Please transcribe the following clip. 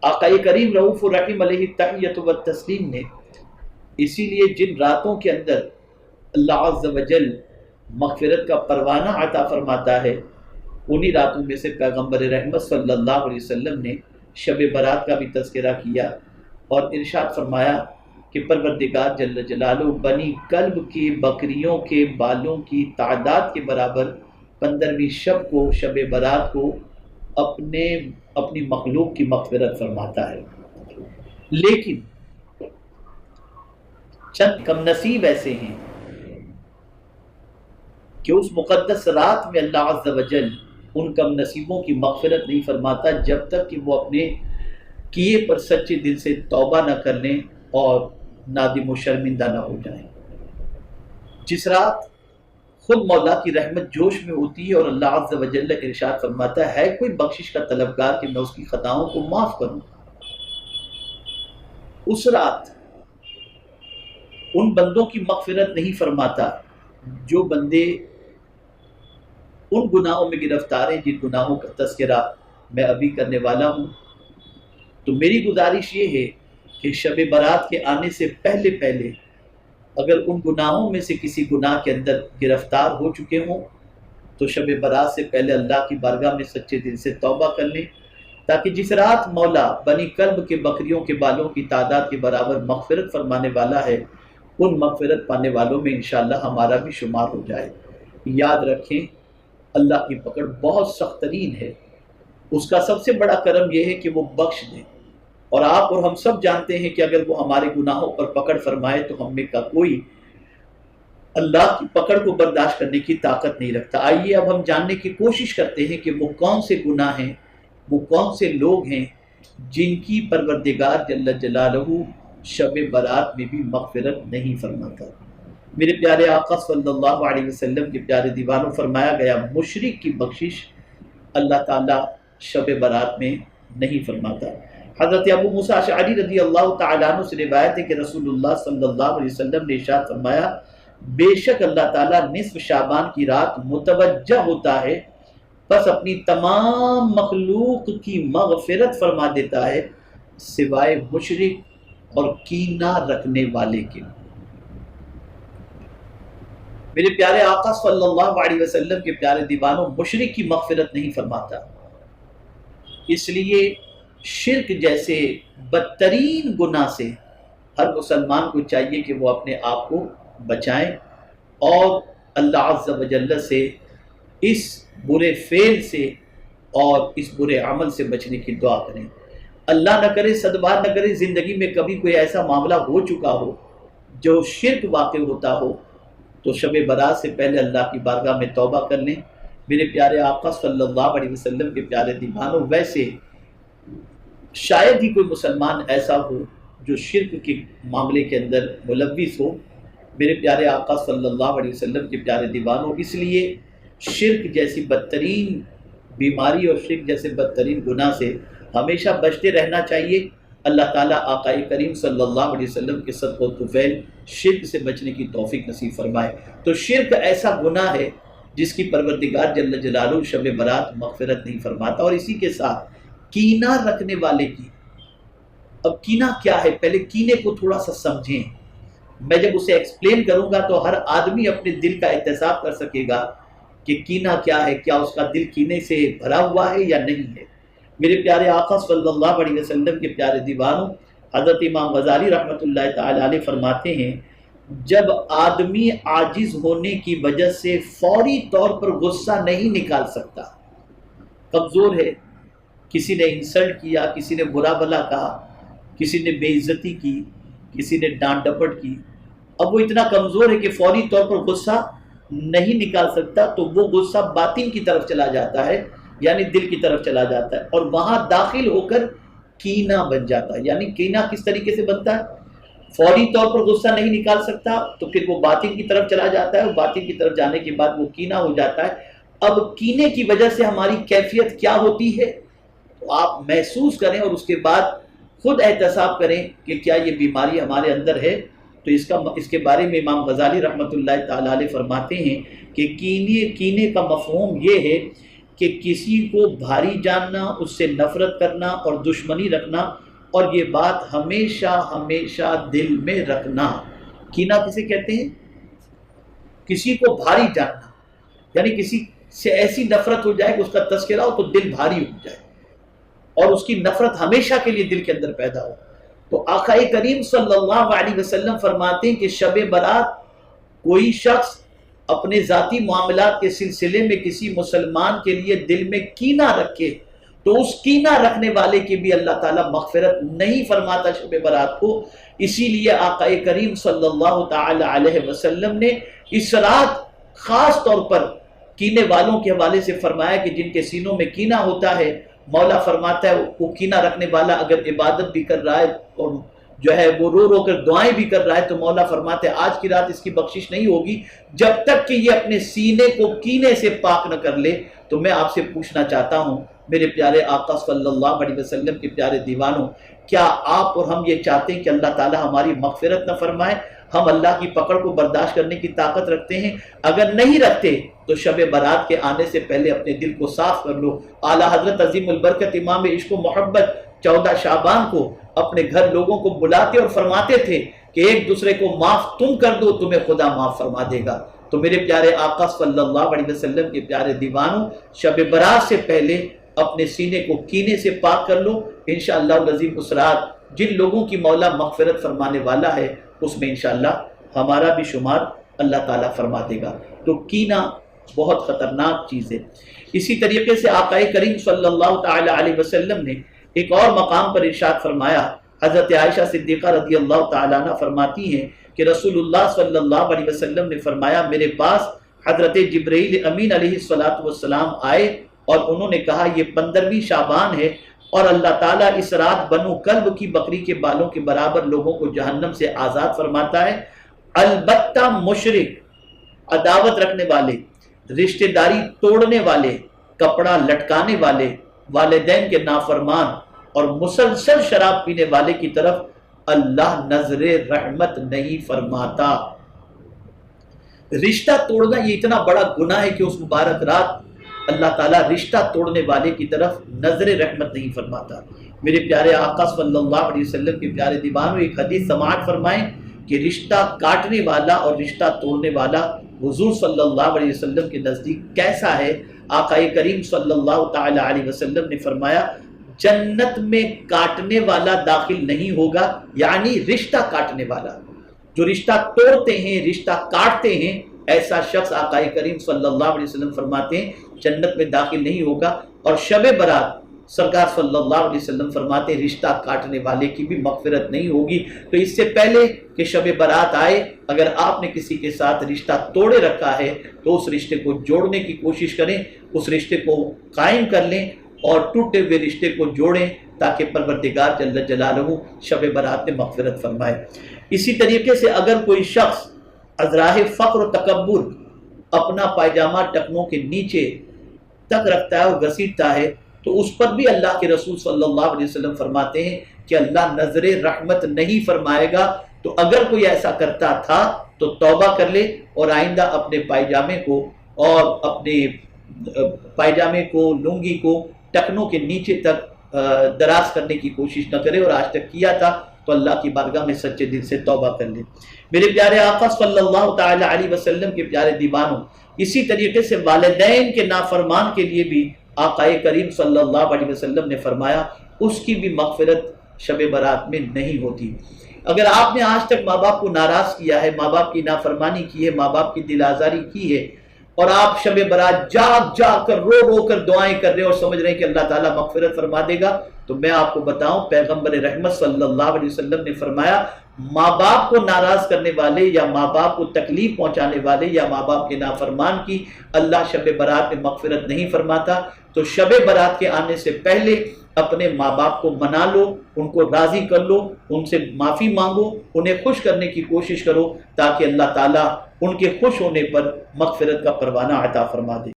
آقا کریم رؤوف الرحیم علیہ التحیۃ والتسلیم نے اسی لیے جن راتوں کے اندر اللہ عز و جل مغفرت کا پروانہ عطا فرماتا ہے، انہی راتوں میں سے پیغمبر رحمت صلی اللہ علیہ وسلم نے شب برات کا بھی تذکرہ کیا اور ارشاد فرمایا کہ پروردگار جل جلالہ بنی کلب کی بکریوں کے بالوں کی تعداد کے برابر 15ویں شب کو، شب برات کو اپنی مخلوق کی مغفرت فرماتا ہے۔ لیکن چند کم نصیب ایسے ہیں کہ اس مقدس رات میں اللہ عز و جل ان کم نصیبوں کی مغفرت نہیں فرماتا جب تک کہ وہ اپنے کیے پر سچے دل سے توبہ نہ کر لیں اور نادم و شرمندہ نہ ہو جائیں۔ جس رات خود مولا کی رحمت جوش میں ہوتی ہے اور اللہ عز و جل ارشاد فرماتا ہے کوئی بخشش کا طلبگار کہ میں اس کی خطاؤں کو معاف کروں، اس رات ان بندوں کی مغفرت نہیں فرماتا جو بندے ان گناہوں میں گرفتار ہیں جن گناہوں کا تذکرہ میں ابھی کرنے والا ہوں۔ تو میری گزارش یہ ہے کہ شب برات کے آنے سے پہلے اگر ان گناہوں میں سے کسی گناہ کے اندر گرفتار ہو چکے ہوں تو شب برات سے پہلے اللہ کی بارگاہ میں سچے دل سے توبہ کر لیں، تاکہ جس رات مولا بنی کلب کے بکریوں کے بالوں کی تعداد کے برابر مغفرت فرمانے والا ہے، ان مغفرت پانے والوں میں انشاءاللہ ہمارا بھی شمار ہو جائے۔ یاد رکھیں اللہ کی پکڑ بہت سخت ترین ہے، اس کا سب سے بڑا کرم یہ ہے کہ وہ بخش دے، اور آپ اور ہم سب جانتے ہیں کہ اگر وہ ہمارے گناہوں پر پکڑ فرمائے تو ہم میں کا کوئی اللہ کی پکڑ کو برداشت کرنے کی طاقت نہیں رکھتا۔ آئیے اب ہم جاننے کی کوشش کرتے ہیں کہ وہ کون سے گناہ ہیں، وہ کون سے لوگ ہیں جن کی پروردگار جل جلالہ شب برات میں بھی مغفرت نہیں فرماتا۔ میرے پیارے آقا صلی اللہ علیہ وسلم کے پیارے دیوانوں فرمایا گیا مشرک کی بخشش اللہ تعالیٰ شب برات میں نہیں فرماتا۔ حضرت ابو موسیٰ اشعری رضی اللہ تعالیٰ عنہ سے روایت ہے کہ رسول اللہ صلی اللہ علیہ وسلم نے ارشاد فرمایا بے شک اللہ تعالیٰ نصف شعبان کی رات متوجہ ہوتا ہے، پس اپنی تمام مخلوق کی مغفرت فرما دیتا ہے سوائے مشرک اور کینہ رکھنے والے کے۔ میرے پیارے آقا صلی اللہ علیہ وسلم کے پیارے دیوانوں مشرک کی مغفرت نہیں فرماتا، اس لیے شرک جیسے بدترین گناہ سے ہر مسلمان کو چاہیے کہ وہ اپنے آپ کو بچائیں اور اللہ عز و جل سے اس برے فعل سے اور اس برے عمل سے بچنے کی دعا کریں۔ اللہ نہ کرے، صد بار نہ کرے، زندگی میں کبھی کوئی ایسا معاملہ ہو چکا ہو جو شرک واقع ہوتا ہو تو شب برات سے پہلے اللہ کی بارگاہ میں توبہ کر لیں۔ میرے پیارے آقا صلی اللہ علیہ وسلم کے پیارے دیوانوں ویسے شاید ہی کوئی مسلمان ایسا ہو جو شرک کے معاملے کے اندر ملوث ہو۔ میرے پیارے آقا صلی اللہ علیہ وسلم کے پیارے دیوانوں اس لیے شرک جیسی بدترین بیماری اور شرک جیسے بدترین گناہ سے ہمیشہ بچتے رہنا چاہیے۔ اللہ تعالیٰ آقا کریم صلی اللہ علیہ وسلم کے صدقہ و طفیل شرک سے بچنے کی توفیق نصیب فرمائے۔ تو شرک ایسا گناہ ہے جس کی پروردگار جل جلالہ شب برات مغفرت نہیں فرماتا، اور اسی کے ساتھ کینہ رکھنے والے کی۔ اب کینہ کیا ہے، پہلے کینے کو تھوڑا سا سمجھیں۔ میں جب اسے ایکسپلین کروں گا تو ہر آدمی اپنے دل کا احتساب کر سکے گا کہ کینہ کیا ہے، کیا اس کا دل کینے سے بھرا ہوا ہے یا نہیں ہے۔ میرے پیارے آقا صلی اللہ علیہ وسلم کے پیارے دیوانوں حضرت امام غزالی رحمۃ اللہ تعالی علیہ فرماتے ہیں جب آدمی عاجز ہونے کی وجہ سے فوری طور پر غصہ نہیں نکال سکتا، کمزور ہے، کسی نے انسلٹ کیا، کسی نے برا بلا کہا، کسی نے بے عزتی کی، کسی نے ڈانٹ ڈپٹ کی، اب وہ اتنا کمزور ہے کہ فوری طور پر غصہ نہیں نکال سکتا، تو وہ غصہ باطن کی طرف چلا جاتا ہے، یعنی دل کی طرف چلا جاتا ہے، اور وہاں داخل ہو کر کینہ بن جاتا ہے۔ یعنی کینہ کس طریقے سے بنتا ہے، فوری طور پر غصہ نہیں نکال سکتا تو پھر وہ باطن کی طرف چلا جاتا ہے، اور باطن کی طرف جانے کے بعد وہ کینہ ہو جاتا ہے۔ اب کینے کی وجہ سے ہماری کیفیت کیا ہوتی ہے تو آپ محسوس کریں اور اس کے بعد خود احتساب کریں کہ کیا یہ بیماری ہمارے اندر ہے۔ تو اس کے بارے میں امام غزالی رحمۃ اللہ تعالی علیہ فرماتے ہیں کہ کینے کا مفہوم یہ ہے کہ کسی کو بھاری جاننا، اس سے نفرت کرنا اور دشمنی رکھنا، اور یہ بات ہمیشہ ہمیشہ دل میں رکھنا۔ کینہ کسے کہتے ہیں؟ کسی کو بھاری جاننا، یعنی کسی سے ایسی نفرت ہو جائے کہ اس کا تذکرہ ہو تو دل بھاری ہو جائے اور اس کی نفرت ہمیشہ کے لیے دل کے اندر پیدا ہو۔ تو آقا کریم صلی اللہ علیہ وسلم فرماتے ہیں کہ شب برات کوئی شخص اپنے ذاتی معاملات کے سلسلے میں کسی مسلمان کے لیے دل میں کینہ رکھے تو اس کینہ رکھنے والے کی بھی اللہ تعالیٰ مغفرت نہیں فرماتا شب برات کو۔ اسی لیے آقا کریم صلی اللہ تعالی علیہ وسلم نے اس رات خاص طور پر کینے والوں کے حوالے سے فرمایا کہ جن کے سینوں میں کینہ ہوتا ہے، مولا فرماتا ہے وہ کینہ رکھنے والا اگر عبادت بھی کر رہا ہے اور جو ہے وہ رو رو کر دعائیں بھی کر رہا ہے تو مولا فرماتے ہیں آج کی رات اس کی بخشش نہیں ہوگی جب تک کہ یہ اپنے سینے کو کینے سے پاک نہ کر لے۔ تو میں آپ سے پوچھنا چاہتا ہوں میرے پیارے آقا صلی اللہ علیہ وسلم کے پیارے دیوانوں، کیا آپ اور ہم یہ چاہتے ہیں کہ اللہ تعالی ہماری مغفرت نہ فرمائے؟ ہم اللہ کی پکڑ کو برداشت کرنے کی طاقت رکھتے ہیں؟ اگر نہیں رکھتے تو شب برات کے آنے سے پہلے اپنے دل کو صاف کر لو۔ اعلیٰ حضرت عظیم البرکت امام عشق و محبت 14 شعبان کو اپنے گھر لوگوں کو بلاتے اور فرماتے تھے کہ ایک دوسرے کو معاف تم کر دو تمہیں خدا معاف فرما دے گا۔ تو میرے پیارے آقا صلی اللہ علیہ وسلم کے پیارے دیوانوں، شب برات سے پہلے اپنے سینے کو کینے سے پاک کر لو۔ انشاءاللہ العظیم اس رات جن لوگوں کی مولا مغفرت فرمانے والا ہے اس میں انشاءاللہ ہمارا بھی شمار اللہ تعالیٰ فرما دے گا۔ تو کینہ بہت خطرناک چیز ہے۔ اسی طریقے سے آقا کریم صلی اللہ تعالی علیہ وسلم نے ایک اور مقام پر ارشاد فرمایا، حضرت عائشہ صدیقہ رضی اللہ تعالیٰ عنہ فرماتی ہیں کہ رسول اللہ صلی اللہ علیہ وسلم نے فرمایا میرے پاس حضرت جبرائیل امین علیہ السلام آئے اور انہوں نے کہا یہ 15ویں شعبان ہے اور اللہ تعالیٰ اس رات بنو کلب کی بکری کے بالوں کے برابر لوگوں کو جہنم سے آزاد فرماتا ہے، البتہ مشرک، عداوت رکھنے والے، رشتہ داری توڑنے والے، کپڑا لٹکانے والے، والدین کے نافرمان اور مسلسل شراب پینے والے کی طرف اللہ نظر رحمت نہیں فرماتا۔ رشتہ توڑنا یہ اتنا بڑا گناہ ہے کہ اس مبارک رات اللہ تعالیٰ رشتہ توڑنے والے کی طرف نظر رحمت نہیں فرماتا۔ میرے پیارے آقا صلی اللہ علیہ وسلم کے پیارے دیوانوں، ایک حدیث سماعت فرمائیں کہ رشتہ کاٹنے والا اور رشتہ توڑنے والا حضور صلی اللہ علیہ وسلم کے نزدیک کیسا ہے؟ آقا کریم صلی اللہ تعالی علیہ وسلم نے فرمایا جنت میں کاٹنے والا داخل نہیں ہوگا، یعنی رشتہ کاٹنے والا، جو رشتہ توڑتے ہیں، رشتہ کاٹتے ہیں، ایسا شخص آقا کریم صلی اللہ علیہ وسلم فرماتے ہیں جنت میں داخل نہیں ہوگا۔ اور شب برات سرکار صلی اللہ علیہ وسلم فرماتے ہیں رشتہ کاٹنے والے کی بھی مغفرت نہیں ہوگی۔ تو اس سے پہلے کہ شب برات آئے اگر آپ نے کسی کے ساتھ رشتہ توڑے رکھا ہے تو اس رشتے کو جوڑنے کی کوشش کریں، اس رشتے کو قائم کر لیں اور ٹوٹے ہوئے رشتے کو جوڑیں تاکہ پروردگار جل جلالہ شب برات میں مغفرت فرمائے۔ اسی طریقے سے اگر کوئی شخص ازراہ فقر و تکبر اپنا پائجامہ ٹکنوں کے نیچے تک رکھتا ہے اور گھسیٹتا ہے تو اس پر بھی اللہ کے رسول صلی اللہ علیہ وسلم فرماتے ہیں کہ اللہ نظر رحمت نہیں فرمائے گا۔ تو اگر کوئی ایسا کرتا تھا تو توبہ کر لے اور آئندہ اپنے پائجامے کو اور اپنے پائجامے کو، لنگی کو ٹکنوں کے نیچے تک دراز کرنے کی کوشش نہ کرے، اور آج تک کیا تھا تو اللہ کی بارگاہ میں سچے دل سے توبہ کر لے۔ میرے پیارے آقا صلی اللہ تعالی علیہ وسلم کے پیارے دیوانوں، اسی طریقے سے والدین کے نافرمان کے لیے بھی آقا کریم صلی اللہ علیہ وسلم نے فرمایا اس کی بھی مغفرت شب برات میں نہیں ہوتی۔ اگر آپ نے آج تک ماں باپ کو ناراض کیا ہے، ماں باپ کی نافرمانی کی ہے، ماں باپ کی دل آزاری کی ہے، اور آپ شب برات جاگ جاگ کر رو رو کر دعائیں کر رہے ہیں اور سمجھ رہے ہیں کہ اللہ تعالیٰ مغفرت فرما دے گا، تو میں آپ کو بتاؤں پیغمبر رحمت صلی اللہ علیہ وسلم نے فرمایا ماں باپ کو ناراض کرنے والے یا ماں باپ کو تکلیف پہنچانے والے یا ماں باپ کے نافرمان کی اللہ شب برات میں مغفرت نہیں فرماتا۔ تو شب برات کے آنے سے پہلے اپنے ماں باپ کو منا لو، ان کو راضی کر لو، ان سے معافی مانگو، انہیں خوش کرنے کی کوشش کرو تاکہ اللہ تعالیٰ ان کے خوش ہونے پر مغفرت کا پروانہ عطا فرما دے۔